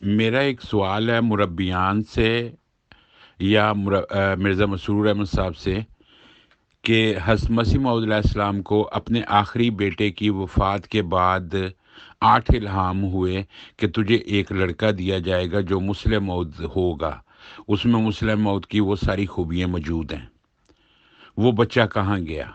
میرا ایک سوال ہے مربیان سے یا مرزا مسرور احمد صاحب سے کہ حضرت مسیح موعود علیہ السلام کو اپنے آخری بیٹے کی وفات کے بعد 8 الہام ہوئے کہ تجھے ایک لڑکا دیا جائے گا جو مسلم موعود ہوگا، اس میں مسلم موعود کی وہ ساری خوبیاں موجود ہیں، وہ بچہ کہاں گیا؟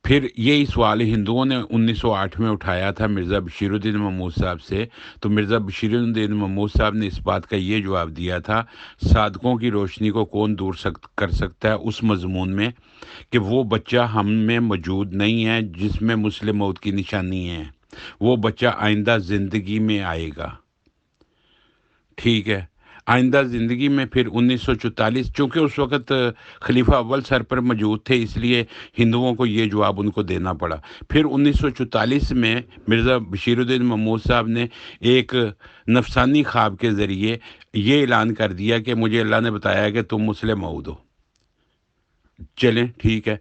پھر یہی سوال ہندوؤں نے 1908 میں اٹھایا تھا مرزا بشیر الدین محمود صاحب سے، تو مرزا بشیر الدین محمود صاحب نے اس بات کا یہ جواب دیا تھا، صادقوں کی روشنی کو کون دور کر سکتا ہے، اس مضمون میں کہ وہ بچہ ہم میں موجود نہیں ہے جس میں مسلم موت کی نشانی ہے، وہ بچہ آئندہ زندگی میں آئے گا۔ ٹھیک ہے، آئندہ زندگی میں پھر 1944، چونکہ اس وقت خلیفہ اول سر پر موجود تھے، اس لیے ہندوؤں کو یہ جواب ان کو دینا پڑا۔ پھر 1944 میں مرزا بشیر الدین محمود صاحب نے ایک نفسانی خواب کے ذریعے یہ اعلان کر دیا کہ مجھے اللہ نے بتایا کہ تم مسلم موعود ہو۔ چلیں ٹھیک ہے،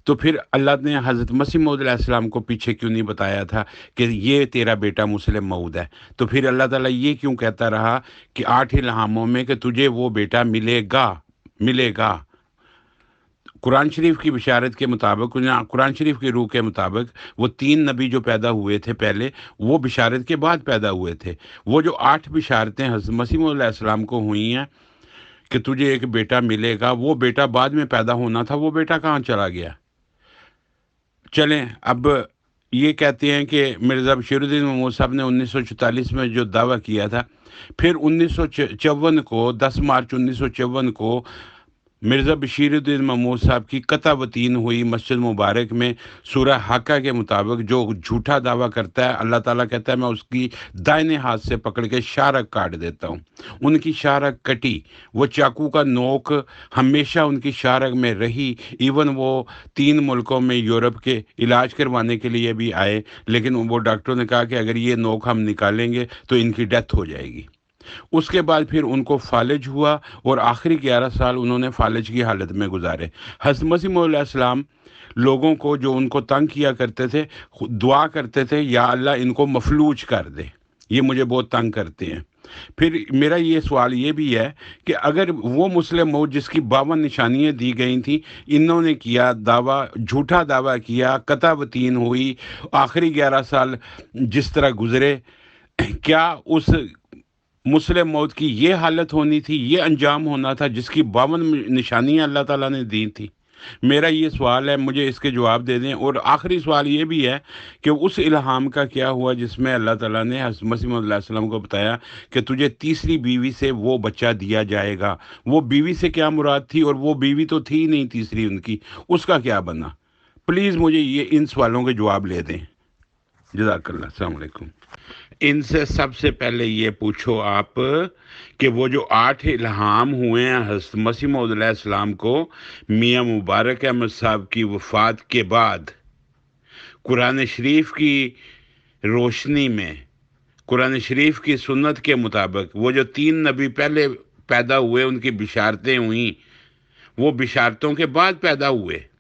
تو پھر اللہ نے حضرت مسیح موعود علیہ السلام کو پیچھے کیوں نہیں بتایا تھا کہ یہ تیرا بیٹا مسلم موعود ہے؟ تو پھر اللہ تعالیٰ یہ کیوں کہتا رہا کہ 8 الہاموں میں کہ تجھے وہ بیٹا ملے گا، ملے گا؟ قرآن شریف کی بشارت کے مطابق، قرآن شریف کی روح کے مطابق، وہ 3 نبی جو پیدا ہوئے تھے پہلے، وہ بشارت کے بعد پیدا ہوئے تھے۔ وہ جو 8 بشارتیں حضرت مسیح موعود علیہ السلام کو ہوئی ہیں کہ تجھے ایک بیٹا ملے گا، وہ بیٹا بعد میں پیدا ہونا تھا، وہ بیٹا کہاں چلا گیا؟ چلیں اب یہ کہتے ہیں کہ مرزا بشیر الدین محمود صاحب نے 1944 میں جو دعویٰ کیا تھا، پھر 1954 کو 10 مارچ 1954 کو مرزا بشیر الدین محمود صاحب کی قطع وطین ہوئی مسجد مبارک میں۔ سورہ حاقہ کے مطابق جو جھوٹا دعویٰ کرتا ہے، اللہ تعالیٰ کہتا ہے میں اس کی دائنے ہاتھ سے پکڑ کے شارک کاٹ دیتا ہوں۔ ان کی شارک کٹی، وہ چاقو کا نوک ہمیشہ ان کی شارک میں رہی، ایون وہ 3 ملکوں میں یورپ کے علاج کروانے کے لیے بھی آئے، لیکن وہ ڈاکٹروں نے کہا کہ اگر یہ نوک ہم نکالیں گے تو ان کی ڈیتھ ہو جائے گی۔ اس کے بعد پھر ان کو فالج ہوا اور آخری 11 سال انہوں نے فالج کی حالت میں گزارے۔ حضرت مسیح موعود علیہ السلام لوگوں کو جو ان کو تنگ کیا کرتے تھے دعا کرتے تھے، یا اللہ ان کو مفلوج کر دے، یہ مجھے بہت تنگ کرتے ہیں۔ پھر میرا یہ سوال یہ بھی ہے کہ اگر وہ مسلم موعود جس کی 52 نشانیاں دی گئی تھیں، انہوں نے کیا دعویٰ، جھوٹا دعویٰ کیا، قطع وطین ہوئی، آخری 11 سال جس طرح گزرے، کیا اس مسلم موت کی یہ حالت ہونی تھی، یہ انجام ہونا تھا جس کی 52 نشانیاں اللہ تعالیٰ نے دی تھی؟ میرا یہ سوال ہے، مجھے اس کے جواب دے دیں۔ اور آخری سوال یہ بھی ہے کہ اس الہام کا کیا ہوا جس میں اللہ تعالیٰ نے حضرت مسیح موعود علیہ السلام کو بتایا کہ تجھے تیسری بیوی سے وہ بچہ دیا جائے گا؟ وہ بیوی سے کیا مراد تھی؟ اور وہ بیوی تو تھی نہیں تیسری ان کی، اس کا کیا بنا؟ پلیز مجھے یہ ان سوالوں کے جواب لے دیں۔ جزاک اللہ، السلام علیکم۔ ان سے سب سے پہلے یہ پوچھو آپ کہ وہ جو 8 الہام ہوئے ہیں حضرت مسیح موعود علیہ السلام کو میاں مبارک احمد صاحب کی وفات کے بعد، قرآن شریف کی روشنی میں، قرآن شریف کی سنت کے مطابق، وہ جو 3 نبی پہلے پیدا ہوئے ان کی بشارتیں ہوئیں، وہ بشارتوں کے بعد پیدا ہوئے۔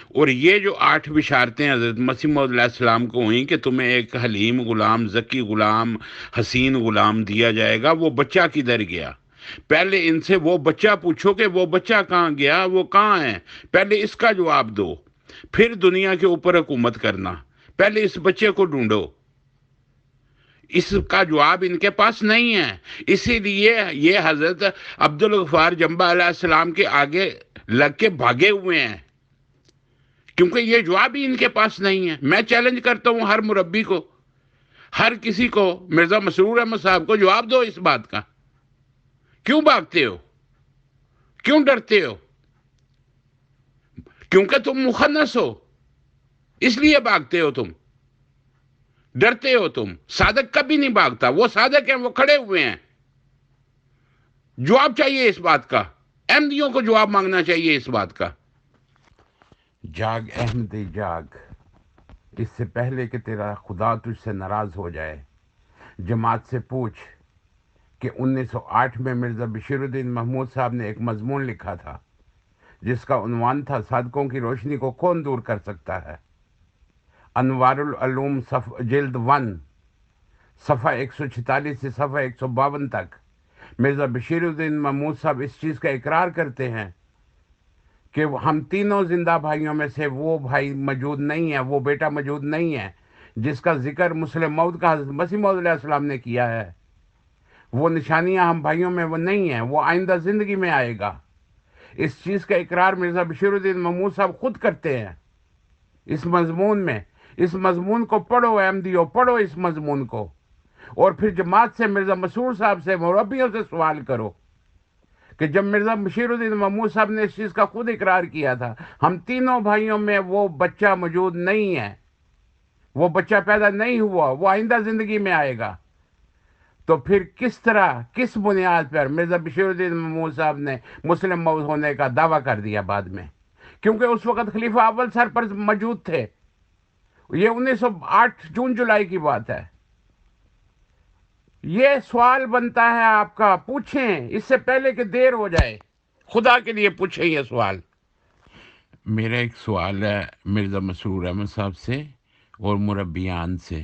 اور یہ جو 8 بشارتیں حضرت مسیح موعود علیہ السلام کو ہوئیں کہ تمہیں ایک حلیم غلام، ذکی غلام، حسین غلام دیا جائے گا، وہ بچہ کدھر گیا؟ پہلے ان سے وہ بچہ پوچھو کہ وہ بچہ کہاں گیا، وہ کہاں ہے، پہلے اس کا جواب دو، پھر دنیا کے اوپر حکومت کرنا۔ پہلے اس بچے کو ڈھونڈو، اس کا جواب ان کے پاس نہیں ہے۔ اسی لیے یہ حضرت عبدالغفار جنبہ علیہ السلام کے آگے لگ کے بھاگے ہوئے ہیں، کیونکہ یہ جواب ہی ان کے پاس نہیں ہے۔ میں چیلنج کرتا ہوں ہر مربی کو، ہر کسی کو، مرزا مسرور احمد صاحب کو، جواب دو اس بات کا۔ کیوں بھاگتے ہو؟ کیوں ڈرتے ہو؟ کیونکہ تم مخنث ہو، اس لیے بھاگتے ہو، تم ڈرتے ہو۔ تم صادق کبھی نہیں بھاگتا، وہ صادق ہیں، وہ کھڑے ہوئے ہیں۔ جواب چاہیے اس بات کا، احمدیوں کو جواب مانگنا چاہیے اس بات کا۔ جاگ احمدی جاگ، اس سے پہلے کہ تیرا خدا تجھ سے ناراض ہو جائے، جماعت سے پوچھ کہ 1908 میں مرزا بشیر الدین محمود صاحب نے ایک مضمون لکھا تھا جس کا عنوان تھا صادقوں کی روشنی کو کون دور کر سکتا ہے؟ انوار العلوم جلد 1، صفحہ 146 سے صفحہ 152 تک مرزا بشیر الدین محمود صاحب اس چیز کا اقرار کرتے ہیں کہ ہم تینوں زندہ بھائیوں میں سے وہ بھائی موجود نہیں ہے، وہ بیٹا موجود نہیں ہے جس کا ذکر مسلم موعود کا حضرت مسیح موعود علیہ السلام نے کیا ہے۔ وہ نشانیاں ہم بھائیوں میں وہ نہیں ہیں، وہ آئندہ زندگی میں آئے گا۔ اس چیز کا اقرار مرزا بشیر الدین محمود صاحب خود کرتے ہیں اس مضمون میں۔ اس مضمون کو پڑھو احمدیو، پڑھو اس مضمون کو، اور پھر جماعت سے مرزا مسرور صاحب سے مربیوں سے سوال کرو کہ جب مرزا بشیر الدین محمود صاحب نے اس چیز کا خود اقرار کیا تھا ہم تینوں بھائیوں میں وہ بچہ موجود نہیں ہے، وہ بچہ پیدا نہیں ہوا، وہ آئندہ زندگی میں آئے گا، تو پھر کس طرح، کس بنیاد پر مرزا بشیر الدین محمود صاحب نے مسلم موعود ہونے کا دعویٰ کر دیا بعد میں؟ کیونکہ اس وقت خلیفہ اول سر پر موجود تھے۔ یہ 1908 جون جولائی کی بات ہے۔ یہ سوال بنتا ہے آپ کا، پوچھیں اس سے پہلے کہ دیر ہو جائے، خدا کے لیے پوچھیں یہ سوال۔ میرا ایک سوال ہے مرزا مسرور احمد صاحب سے اور مربیان سے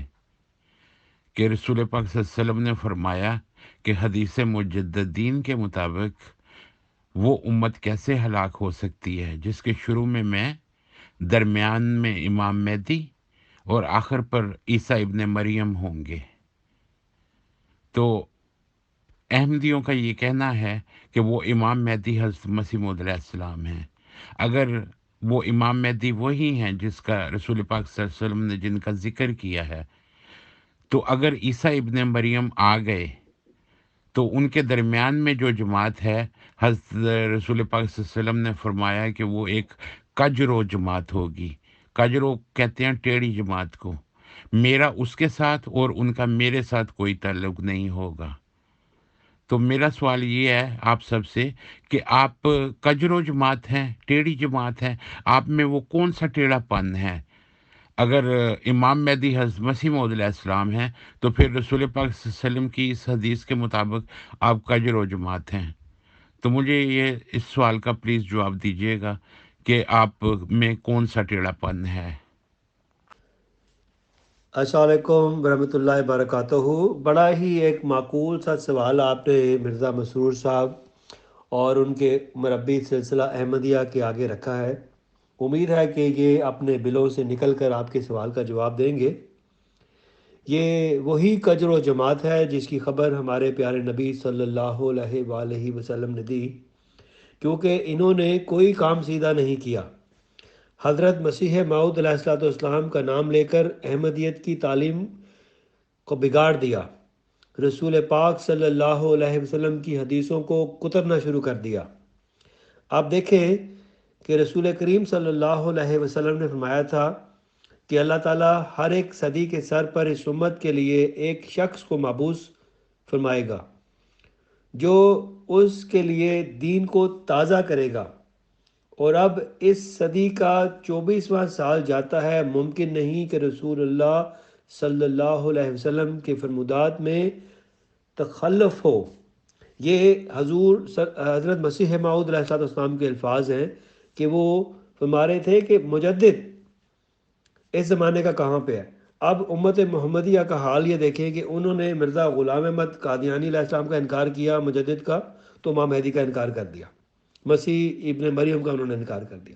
کہ رسول پاک صلی اللہ علیہ وسلم نے فرمایا کہ حدیث مجددین کے مطابق وہ امت کیسے ہلاک ہو سکتی ہے جس کے شروع میں درمیان میں امام مہدی اور آخر پر عیسیٰ ابن مریم ہوں گے۔ تو احمدیوں کا یہ کہنا ہے کہ وہ امام مہدی حضرت مسیح موعود علیہ السلام ہیں۔ اگر وہ امام مہدی وہی ہیں جس کا رسول پاک صلی اللہ علیہ وسلم نے جن کا ذکر کیا ہے، تو اگر عیسیٰ ابن مریم آ گئے تو ان کے درمیان میں جو جماعت ہے، حضرت رسول پاک صلی اللہ علیہ وسلم نے فرمایا کہ وہ ایک کجرو جماعت ہوگی۔ کجرو کہتے ہیں ٹیڑھی جماعت کو۔ میرا اس کے ساتھ اور ان کا میرے ساتھ کوئی تعلق نہیں ہوگا۔ تو میرا سوال یہ ہے آپ سب سے کہ آپ کجرو جماعت ہیں، ٹیڑھی جماعت ہیں، آپ میں وہ کون سا ٹیڑھا پن ہے؟ اگر امام مہدی حضرت مسیح موعود علیہ السلام ہیں تو پھر رسول پاک صلی اللہ علیہ وسلم کی اس حدیث کے مطابق آپ کجرو جماعت ہیں۔ تو مجھے یہ اس سوال کا پلیز جواب دیجیے گا کہ آپ میں کون سا ٹیڑھا پن ہے۔ السلام علیکم ورحمۃ اللہ وبرکاتہ۔ بڑا ہی ایک معقول سا سوال آپ نے مرزا مسرور صاحب اور ان کے مربی سلسلہ احمدیہ کے آگے رکھا ہے۔ امید ہے کہ یہ اپنے بلوں سے نکل کر آپ کے سوال کا جواب دیں گے۔ یہ وہی کجر و جماعت ہے جس کی خبر ہمارے پیارے نبی صلی اللہ علیہ وآلہ وسلم نے دی، کیونکہ انہوں نے کوئی کام سیدھا نہیں کیا۔ حضرت مسیح موعود علیہ السلام کا نام لے کر احمدیت کی تعلیم کو بگاڑ دیا، رسول پاک صلی اللہ علیہ وسلم کی حدیثوں کو کترنا شروع کر دیا۔ آپ دیکھیں کہ رسول کریم صلی اللہ علیہ وسلم نے فرمایا تھا کہ اللہ تعالیٰ ہر ایک صدی کے سر پر اس امت کے لیے ایک شخص کو مبعوث فرمائے گا جو اس کے لیے دین کو تازہ کرے گا، اور اب اس صدی کا 24واں سال جاتا ہے، ممکن نہیں کہ رسول اللہ صلی اللہ علیہ وسلم کے فرمودات میں تخلف ہو۔ یہ حضرت مسیح موعود علیہ السلام کے الفاظ ہیں کہ وہ فرما رہے تھے کہ مجدد اس زمانے کا کہاں پہ ہے۔ اب امت محمدیہ کا حال یہ دیکھیں کہ انہوں نے مرزا غلام احمد قادیانی علیہ السلام کا انکار کیا مجدد کا، تو امام مہدی کا انکار کر دیا، مسیح ابن مریم کا انہوں نے انکار کر دیا۔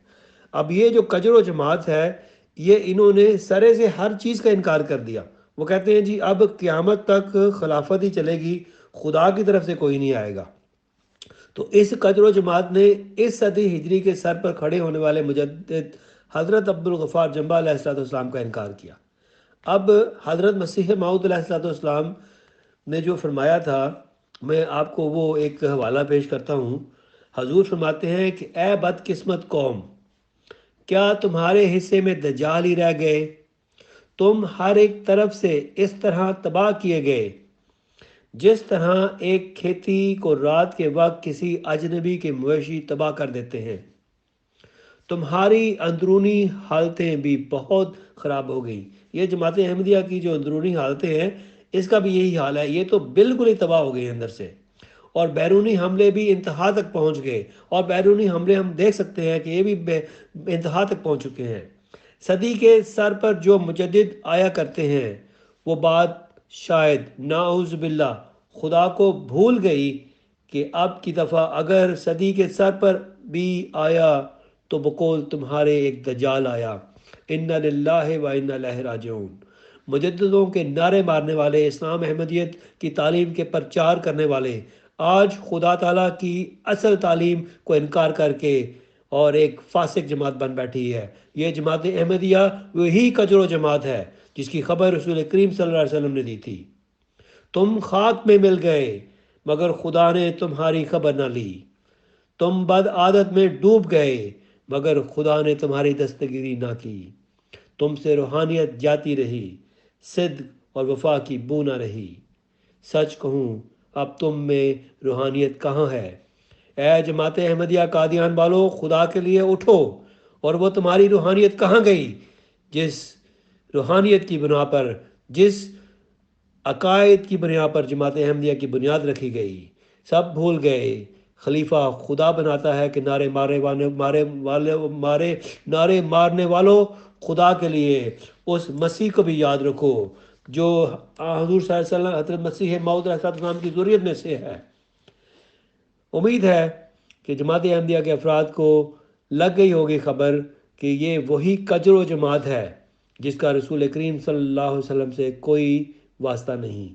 اب یہ جو کجر و جماعت ہے، یہ انہوں نے سرے سے ہر چیز کا انکار کر دیا۔ وہ کہتے ہیں جی اب قیامت تک خلافت ہی چلے گی، خدا کی طرف سے کوئی نہیں آئے گا۔ تو اس کجر و جماعت نے اس صدی ہجری کے سر پر کھڑے ہونے والے مجدد حضرت عبدالغفار جنبہ علیہ السلام کا انکار کیا۔ اب حضرت مسیح موعود علیہ السلام نے جو فرمایا تھا، میں آپ کو وہ ایک حوالہ پیش کرتا ہوں۔ حضور فرماتے ہیں کہ اے بدقسمت قوم، کیا تمہارے حصے میں دجال ہی رہ گئے؟ تم ہر ایک طرف سے اس طرح تباہ کیے گئے جس طرح ایک کھیتی کو رات کے وقت کسی اجنبی کے مویشی تباہ کر دیتے ہیں۔ تمہاری اندرونی حالتیں بھی بہت خراب ہو گئی۔ یہ جماعت احمدیہ کی جو اندرونی حالتیں ہیں، اس کا بھی یہی حال ہے، یہ تو بالکل ہی تباہ ہو گئی اندر سے، اور بیرونی حملے بھی انتہا تک پہنچ گئے، اور بیرونی حملے ہم دیکھ سکتے ہیں کہ یہ بھی انتہا تک پہنچ چکے ہیں۔ صدی کے سر پر جو مجدد آیا کرتے ہیں، وہ بات شاید ناؤز باللہ خدا کو بھول گئی کہ اب کی دفعہ اگر صدی کے سر پر بھی آیا تو بقول تمہارے ایک دجال آیا۔ ان للہ و انا الیہ راجعون۔ مجددوں کے نعرے مارنے والے، اسلام احمدیت کی تعلیم کے پرچار کرنے والے آج خدا تعالیٰ کی اصل تعلیم کو انکار کر کے اور ایک فاسق جماعت بن بیٹھی ہے۔ یہ جماعت احمدیہ وہی کجر و جماعت ہے جس کی خبر رسول کریم صلی اللہ علیہ وسلم نے دی تھی۔ تم خاک میں مل گئے مگر خدا نے تمہاری خبر نہ لی، تم بد عادت میں ڈوب گئے مگر خدا نے تمہاری دستگیری نہ کی، تم سے روحانیت جاتی رہی، صدق اور وفا کی بو نہ رہی۔ سچ کہوں اب تم میں روحانیت کہاں ہے؟ اے جماعت احمدیہ قادیان والو، خدا کے لیے اٹھو، اور وہ تمہاری روحانیت کہاں گئی جس روحانیت کی بنا پر، جس عقائد کی بنیاد پر جماعت احمدیہ کی بنیاد رکھی گئی؟ سب بھول گئے۔ خلیفہ خدا بناتا ہے کہ نعرے مارنے والوں، خدا کے لیے اس مسیح کو بھی یاد رکھو جو حضور صلی اللہ علیہ وسلم حضرت مسیح موعود علیہ السلام کی ذریت میں سے ہے۔ امید ہے کہ جماعت احمدیہ کے افراد کو لگ گئی ہوگی خبر کہ یہ وہی کجر و جماعت ہے جس کا رسول کریم صلی اللہ علیہ وسلم سے کوئی واسطہ نہیں۔